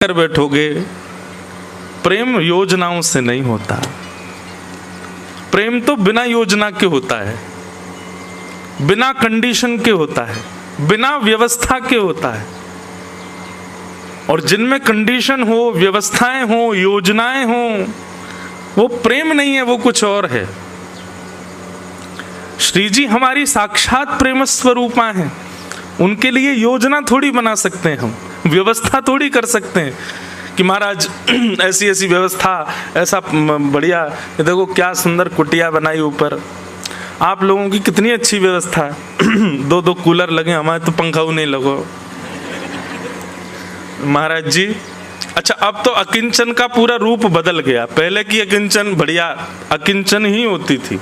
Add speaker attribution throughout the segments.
Speaker 1: कर बैठोगे। प्रेम योजनाओं से नहीं होता, प्रेम तो बिना योजना के होता है, बिना कंडीशन के होता है, बिना व्यवस्था के होता है। और जिनमें कंडीशन हो, व्यवस्थाएं हो, योजनाएं हो, वो प्रेम नहीं है, वो कुछ और है। श्री जी हमारी साक्षात प्रेम स्वरूपा हैं। उनके लिए योजना थोड़ी बना सकते हैं हम, व्यवस्था थोड़ी कर सकते हैं कि महाराज ऐसी ऐसी व्यवस्था, ऐसा बढ़िया, ये देखो क्या सुंदर कुटिया बनाई ऊपर, आप लोगों की कितनी अच्छी व्यवस्था है, दो दो कूलर लगे, हमारे तो पंखा नहीं लगो महाराज जी। अच्छा, अब तो अकिंचन का पूरा रूप बदल गया। पहले की अकिंचन बढ़िया अकिंचन ही होती थी।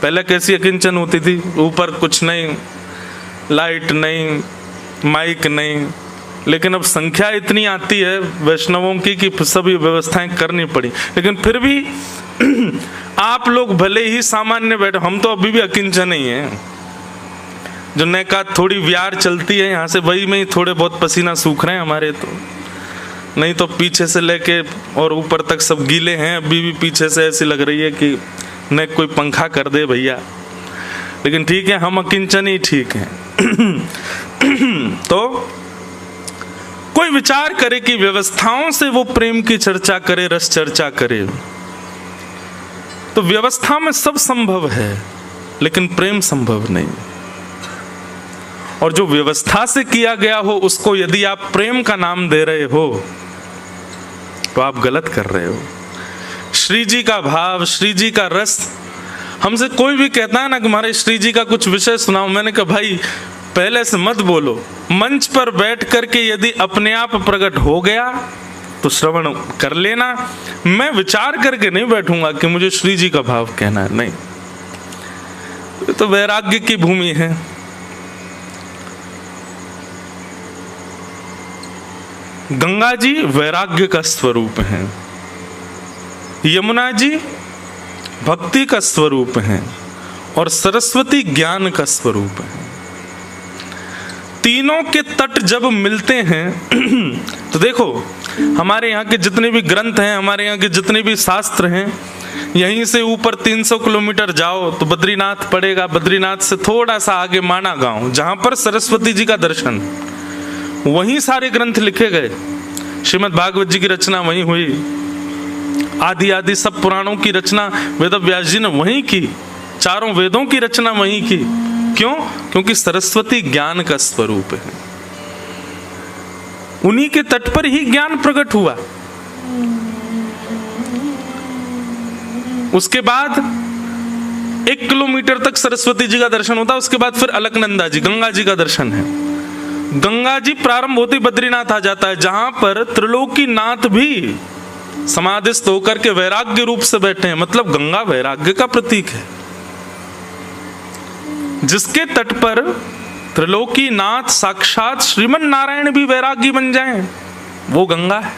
Speaker 1: पहले कैसी अकिंचन होती थी? ऊपर कुछ नहीं, लाइट नहीं, माइक नहीं, लेकिन अब संख्या इतनी आती है वैष्णवों की कि सभी व्यवस्थाएं करनी पड़ी। लेकिन फिर भी आप लोग भले ही सामान्य बैठो, हम तो अभी भी अकिंचन ही हैं। जो नैका थोड़ी व्यार चलती है यहाँ से, वही में ही थोड़े बहुत पसीना सूख रहे हैं हमारे, तो नहीं तो पीछे से लेके और ऊपर तक सब गीले हैं। अभी भी पीछे से ऐसी लग रही है कि न कोई पंखा कर दे भैया। लेकिन ठीक है, हम अकिंचन ही ठीक हैं। तो कोई विचार करे कि व्यवस्थाओं से वो प्रेम की चर्चा करे, रस चर्चा करे, तो व्यवस्था में सब संभव है, लेकिन प्रेम संभव नहीं। और जो व्यवस्था से किया गया हो, उसको यदि आप प्रेम का नाम दे रहे हो, तो आप गलत कर रहे हो। श्री जी का भाव, श्री जी का रस, हमसे कोई भी कहता है ना कि हमारे श्री जी का कुछ विषय सुनाओ, मैंने कहा भाई पहले से मत बोलो, मंच पर बैठ करके यदि अपने आप प्रकट हो गया तो श्रवण कर लेना। मैं विचार करके नहीं बैठूंगा कि मुझे श्री जी का भाव कहना है, नहीं। ये तो वैराग्य की भूमि है। गंगा जी वैराग्य का स्वरूप है, यमुना जी भक्ति का स्वरूप है, और सरस्वती ज्ञान का स्वरूप है। तीनों के तट जब मिलते हैं तो देखो, हमारे यहाँ के जितने भी ग्रंथ हैं, हमारे यहाँ के जितने भी शास्त्र हैं, यहीं से ऊपर 300 किलोमीटर जाओ तो बद्रीनाथ पड़ेगा। बद्रीनाथ से थोड़ा सा आगे माना गांव, जहां पर सरस्वती जी का दर्शन, वहीं सारे ग्रंथ लिखे गए। श्रीमद् भागवत जी की रचना वहीं हुई, आदि आदि सब पुराणों की रचना वेद व्यास जी ने वहीं की, चारों वेदों की रचना वहीं की। क्यों? क्योंकि सरस्वती ज्ञान का स्वरूप है। उन्हीं के तट पर ही ज्ञान प्रकट हुआ। उसके बाद 1 किलोमीटर तक सरस्वती जी का दर्शन होता, उसके बाद फिर अलकनंदा जी, गंगा जी का दर्शन है। गंगा जी प्रारंभ होते बद्रीनाथ आ जाता है, जहां पर त्रिलोकीनाथ भी समाधिस्थ होकर के वैराग्य रूप से बैठे हैं। मतलब गंगा वैराग्य का प्रतीक है। जिसके तट पर त्रिलोकीनाथ साक्षात श्रीमन नारायण भी वैरागी बन जाएं, वो गंगा है।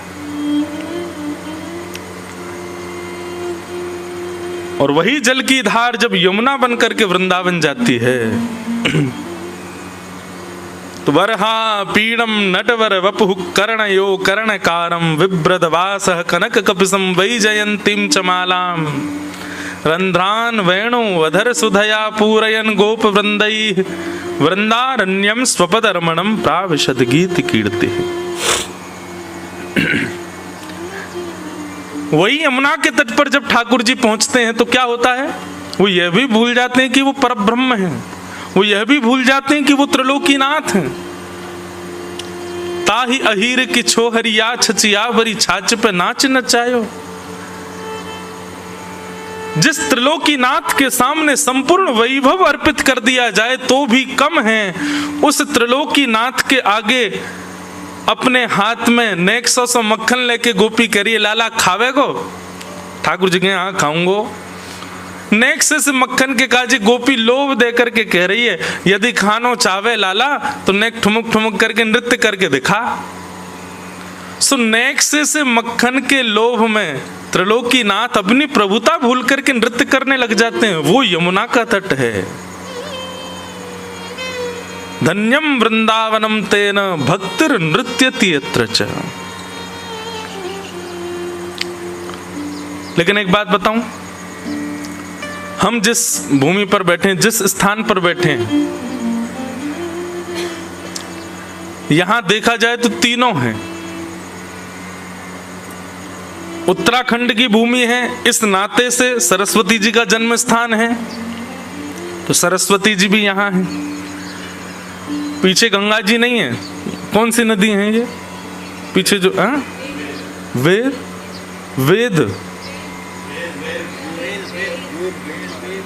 Speaker 1: और वही जल की धार जब यमुना बनकर के वृंदावन जाती है, तो वरहा पीड़म नटवर वपुः कर्णयो कर्णकारम विभ्रदवासः कनक कपिसं वैजयंतीं च मालां रंध्रान वेणु वधर सुधया पूरयन गोप वृंदैः वृंदारण्यम स्वपद रमणम प्राविशद गीत कीर्ति। वही यमुना के तट पर जब ठाकुर जी पहुंचते हैं तो क्या होता है? वो यह भी भूल जाते हैं कि वो परब्रह्म हैं, वो यह भी भूल जाते हैं कि वो त्रिलोकीनाथ हैं। ताही अहीर की छोहरिया छचियावरी छाछ पे नाच नचायो। जिस त्रिलोकीनाथ के सामने संपूर्ण वैभव अर्पित कर दिया जाए तो भी कम है, उस त्रिलोकीनाथ के आगे अपने हाथ में नेक सौ मक्खन लेके गोपी करिए, लाला खावे को? ठाकुर जी के यहाँ खाऊंगो। नेक से मक्खन के काजी गोपी लोभ दे करके कह रही है, यदि खानो चावे लाला तो नेक ठुमुक ठुमुक करके नृत्य करके दिखा। सो नेक से मक्खन के लोभ में त्रिलोकीनाथ अपनी प्रभुता भूल करके नृत्य करने लग जाते हैं। वो यमुना का तट है। धन्यम वृंदावनम तेन भक्तिर नृत्यति यत्र च। लेकिन एक बात बताऊं, हम जिस भूमि पर बैठे हैं, जिस स्थान पर बैठे हैं, यहां देखा जाए तो तीनों हैं। उत्तराखंड की भूमि है, इस नाते से सरस्वती जी का जन्म स्थान है, तो सरस्वती जी भी यहां हैं। पीछे गंगा जी नहीं है, कौन सी नदी है ये पीछे जो वेद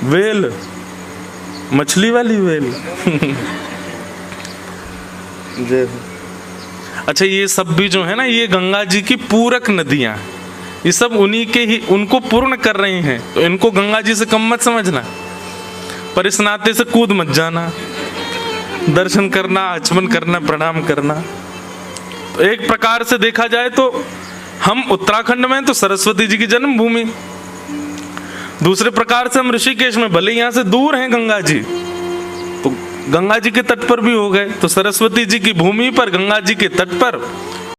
Speaker 1: वेल, मछली वाली वेल। अच्छा, ये सब भी जो है ना, ये गंगा जी की पूरक नदियां, ये सब उन्हीं के ही, उनको पूर्ण कर रही हैं, तो इनको गंगा जी से कम मत समझना, पर इस नाते से कूद मत जाना, दर्शन करना, आचमन करना, प्रणाम करना। तो एक प्रकार से देखा जाए तो हम उत्तराखंड में तो सरस्वती जी की जन्मभूमि, दूसरे प्रकार से हम ऋषिकेश में, भले यहां से दूर हैं गंगा जी, तो गंगा जी के तट पर भी हो गए, तो सरस्वती जी की भूमि पर, गंगा जी के तट पर